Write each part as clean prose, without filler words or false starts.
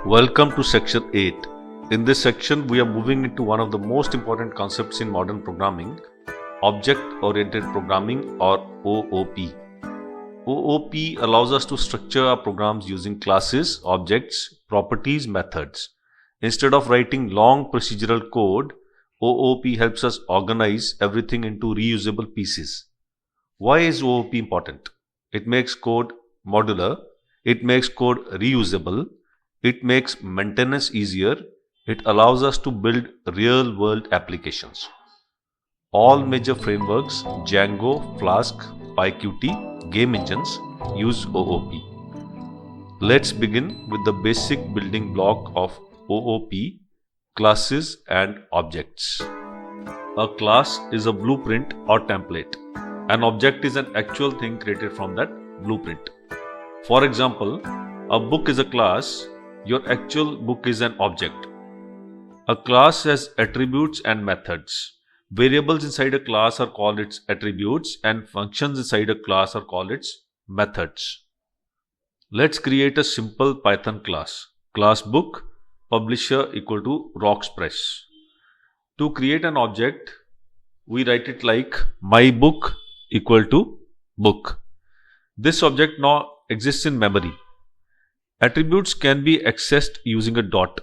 Welcome to section 8. In this section, we are moving into one of the most important concepts in modern programming, Object-Oriented Programming or OOP. OOP allows us to structure our programs using classes, objects, properties, methods. Instead of writing long procedural code, OOP helps us organize everything into reusable pieces. Why is OOP important? It makes code modular, it makes code reusable, it makes maintenance easier, it allows us to build real-world applications. All major frameworks, Django, Flask, PyQt, game engines use OOP. Let's begin with the basic building block of OOP, classes and objects. A class is a blueprint or template. An object is an actual thing created from that blueprint. For example, a book is a class, your actual book is an object. A class has attributes and methods. Variables inside a class are called its attributes and functions inside a class are called its methods. Let's create a simple Python class. Class book, publisher equal to Roxpress. To create an object, we write it like my book equal to book. This object now exists in memory. Attributes can be accessed using a dot.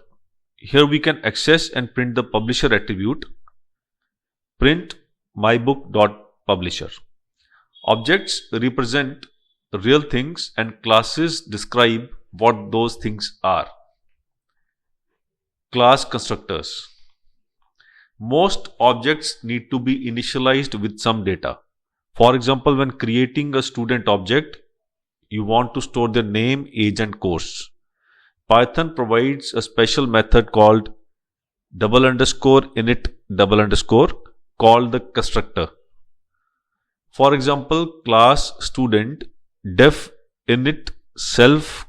Here we can access and print the publisher attribute. Print mybook.publisher. Objects represent real things and classes describe what those things are. Class constructors. Most objects need to be initialized with some data. For example, when creating a student object, you want to store their name, age and course. Python provides a special method called _init__ called the constructor. For example, class student def init self,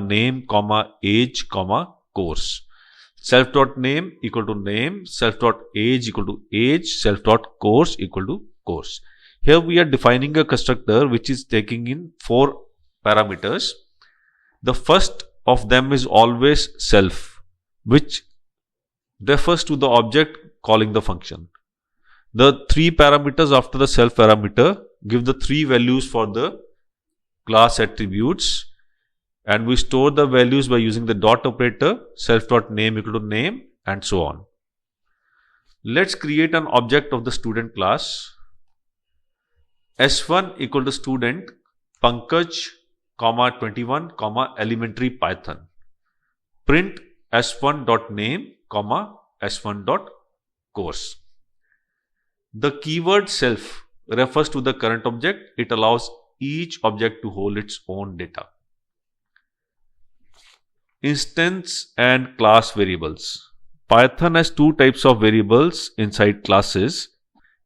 name, age, course. Self.name equal to name, self.age equal to age, self.course equal to course. Here we are defining a constructor which is taking in 4 parameters. The first of them is always self, which refers to the object calling the function. The 3 parameters after the self parameter give the 3 values for the class attributes, and we store the values by using the dot operator, self.name equal to name, and so on. Let's create an object of the student class. S1 equal to student Pankaj, 21, elementary Python. Print s1.name, s1.course. The keyword self refers to the current object. It allows each object to hold its own data. Instance and class variables. Python has 2 types of variables inside classes.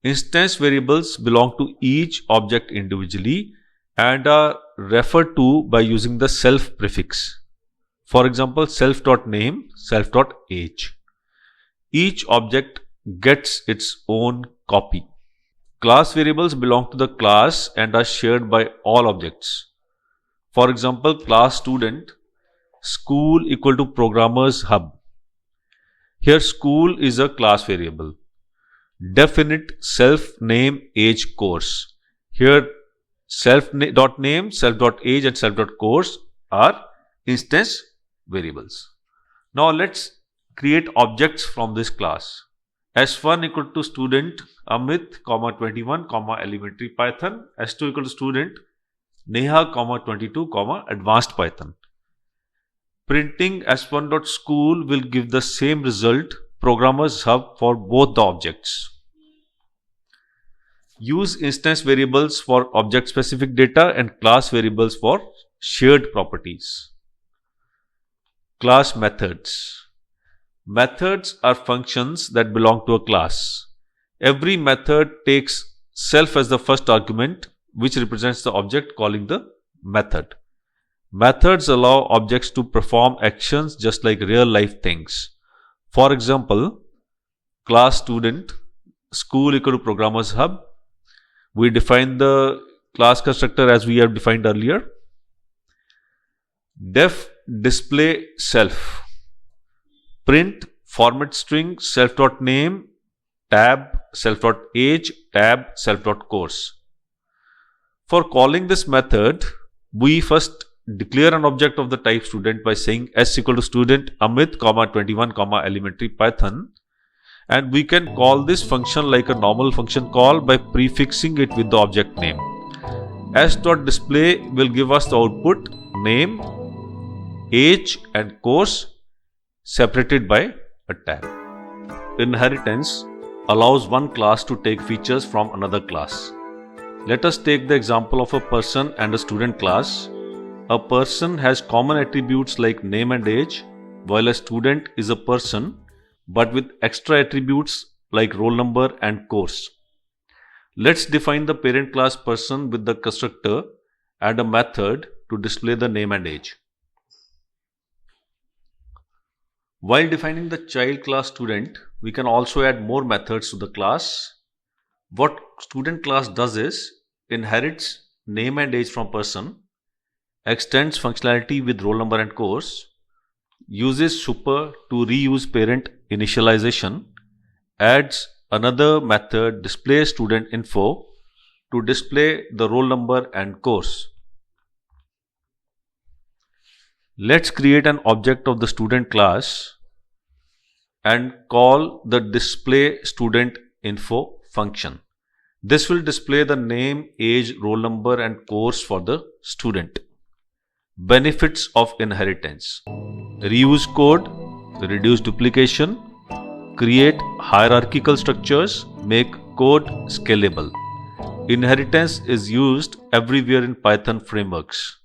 Instance variables belong to each object individually and are referred to by using the self prefix. For example, self.name, self.age. Each object gets its own copy. Class variables belong to the class and are shared by all objects. For example, class student school equal to programmers hub. Here school is a class variable. Definite self name age course. Here self.name, self.age and self.course are instance variables. Now let's create objects from this class. S1 equal to student Amit, 21, elementary Python. S2 equal to student Neha, 22, advanced Python. Printing s1.school will give the same result, programmers hub, for both the objects. Use instance variables for object-specific data and class variables for shared properties. Class methods. Methods are functions that belong to a class. Every method takes self as the first argument, which represents the object calling the method. Methods allow objects to perform actions just like real-life things. For example, class student school equal to programmers hub. We define the class constructor as we have defined earlier. Def display self. print format string self.name tab self.age tab self.course. For calling this method, we first declare an object of the type student by saying s equal to student Amit, 21, elementary Python, and we can call this function like a normal function call by prefixing it with the object name. s.display will give us the output name, age and course separated by a tab. Inheritance allows one class to take features from another class. Let us take the example of a person and a student class. A person has common attributes like name and age, while a student is a person but with extra attributes like roll number and course. Let's define the parent class person with the constructor and a method to display the name and age. While defining the child class student, we can also add more methods to the class. What student class does is inherits name and age from person, extends functionality with roll number and course, uses super to reuse parent initialization, adds another method display student info to display the roll number and course. Let's create an object of the student class and call the display student info function. This will display the name, age, roll number and course for the student. Benefits of inheritance: reuse code, reduce duplication, create hierarchical structures, make code scalable. Inheritance is used everywhere in Python frameworks.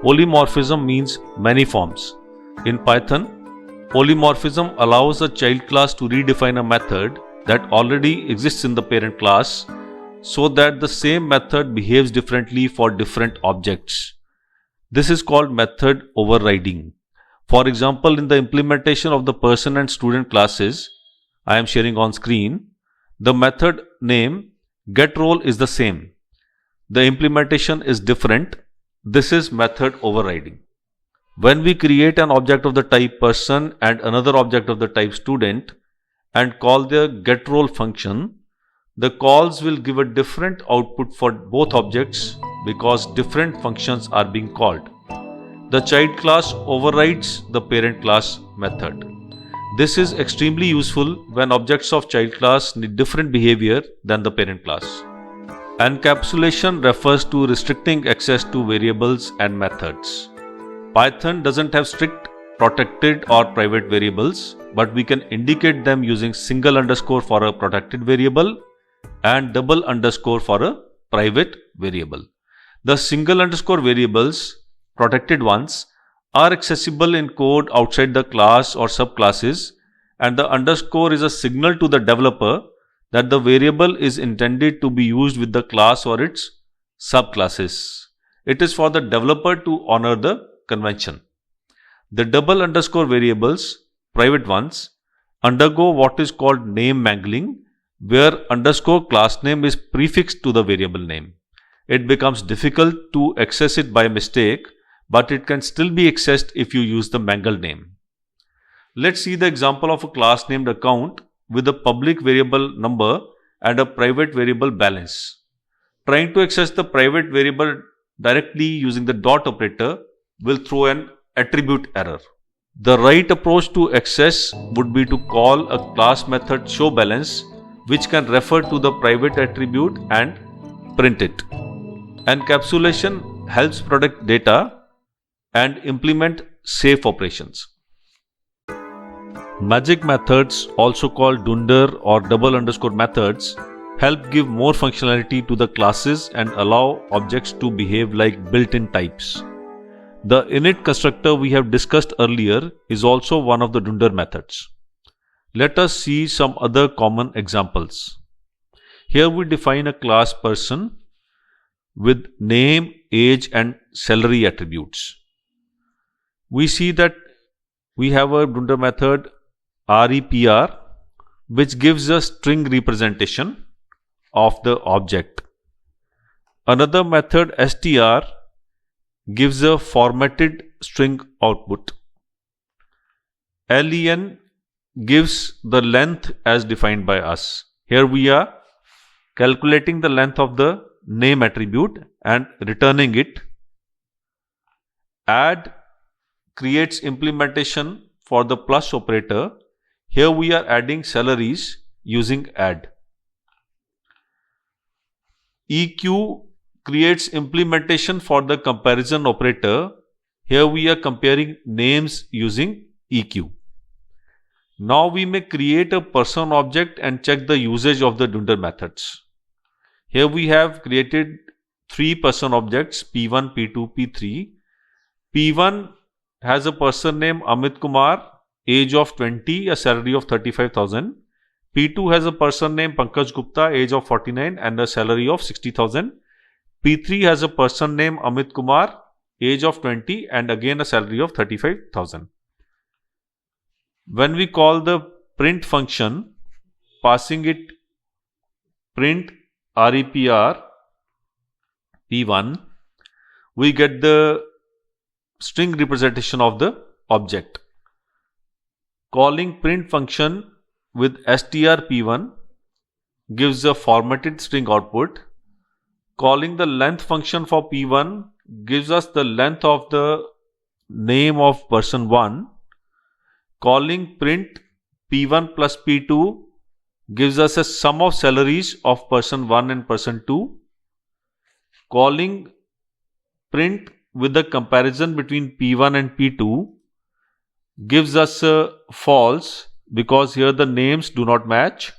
Polymorphism means many forms. In Python, polymorphism allows a child class to redefine a method that already exists in the parent class so that the same method behaves differently for different objects. This is called method overriding. For example, in the implementation of the person and student classes I am sharing on screen, the method name getRole is the same. The implementation is different. This is method overriding. When we create an object of the type person and another object of the type student and call the getRole function, the calls will give a different output for both objects because different functions are being called. The child class overrides the parent class method. This is extremely useful when objects of child class need different behavior than the parent class. Encapsulation refers to restricting access to variables and methods. Python doesn't have strict protected or private variables, but we can indicate them using single underscore for a protected variable and double underscore for a private variable. The single underscore variables, protected ones, are accessible in code outside the class or subclasses, and the underscore is a signal to the developer that the variable is intended to be used with the class or its subclasses. It is for the developer to honor the convention. The double underscore variables, private ones, undergo what is called name mangling, where underscore class name is prefixed to the variable name. It becomes difficult to access it by mistake, but it can still be accessed if you use the mangled name. Let's see the example of a class named account with a public variable number and a private variable balance. Trying to access the private variable directly using the dot operator will throw an attribute error. The right approach to access would be to call a class method showBalance, which can refer to the private attribute and print it. Encapsulation helps protect data and implement safe operations. Magic methods, also called Dunder or double underscore methods, help give more functionality to the classes and allow objects to behave like built-in types. The init constructor we have discussed earlier is also one of the Dunder methods. Let us see some other common examples. Here we define a class person with name, age and salary attributes. We see that we have a Dunder method REPR, which gives a string representation of the object. Another method str gives a formatted string output. len gives the length as defined by us. Here we are calculating the length of the name attribute and returning it. Add creates implementation for the plus operator. Here we are adding salaries using add. EQ creates implementation for the comparison operator. Here we are comparing names using EQ. Now we may create a person object and check the usage of the Dunder methods. Here we have created 3 person objects P1, P2, P3. P1 has a person name Amit Kumar, age of 20, a salary of 35,000. P2 has a person name Pankaj Gupta, age of 49 and a salary of 60,000. P3 has a person name Amit Kumar, age of 20 and again a salary of 35,000. When we call the print function, passing it print repr P1, we get the string representation of the object. Calling print function with strp1 gives a formatted string output. Calling the length function for P1 gives us the length of the name of person 1. Calling print P1 plus P2 gives us a sum of salaries of person 1 and person 2. Calling print with the comparison between P1 and P2 gives us a false because here the names do not match.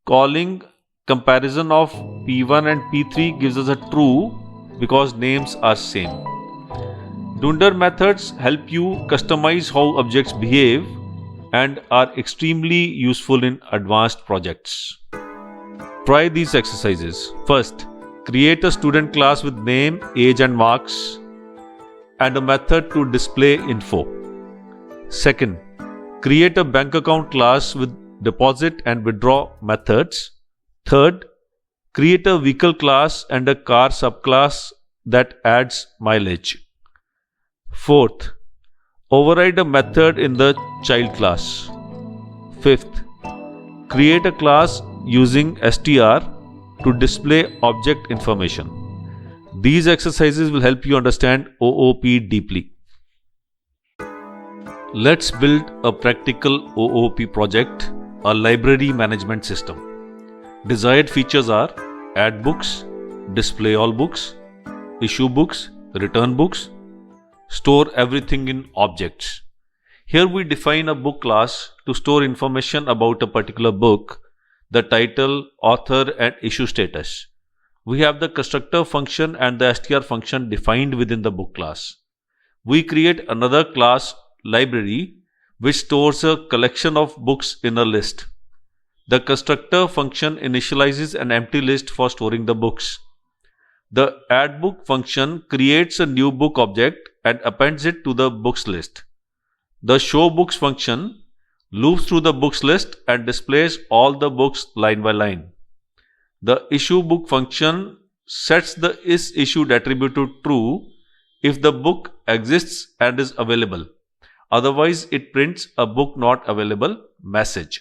Calling comparison of P1 and P3 gives us a true because names are same. Dunder methods help you customize how objects behave and are extremely useful in advanced projects. Try these exercises. First, create a student class with name, age and marks and a method to display info. Second, create a bank account class with deposit and withdraw methods. Third, create a vehicle class and a car subclass that adds mileage. Fourth, override a method in the child class. Fifth, create a class using str to display object information. These exercises will help you understand OOP deeply. Let's build a practical OOP project, a library management system. Desired features are add books, display all books, issue books, return books, store everything in objects. Here we define a book class to store information about a particular book, the title, author and issue status. We have the constructor function and the str function defined within the book class. We create another class library which stores a collection of books in a list. The constructor function initializes an empty list for storing the books. The addBook function creates a new book object and appends it to the books list. The showBooks function loops through the books list and displays all the books line by line. The issueBook function sets the isIssued attribute to true if the book exists and is available. Otherwise, it prints a book not available message.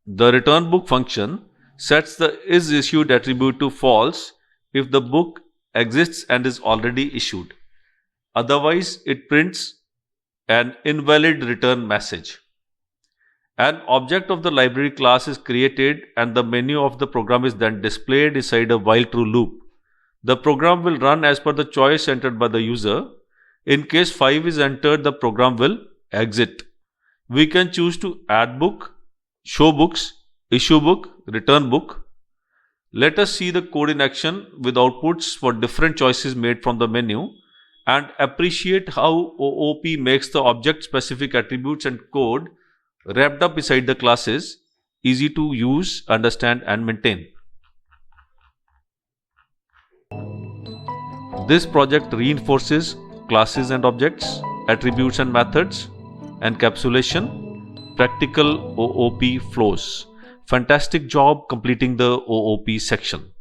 The returnBook function sets the isIssued attribute to false if the book exists and is already issued. Otherwise, it prints an invalid return message. An object of the library class is created and the menu of the program is then displayed inside a while true loop. The program will run as per the choice entered by the user. In case 5 is entered, the program will exit. We can choose to add book, show books, issue book, return book. Let us see the code in action with outputs for different choices made from the menu and appreciate how OOP makes the object-specific attributes and code wrapped up inside the classes easy to use, understand and maintain. This project reinforces classes and objects, attributes and methods, encapsulation, practical OOP flows. Fantastic job completing the OOP section.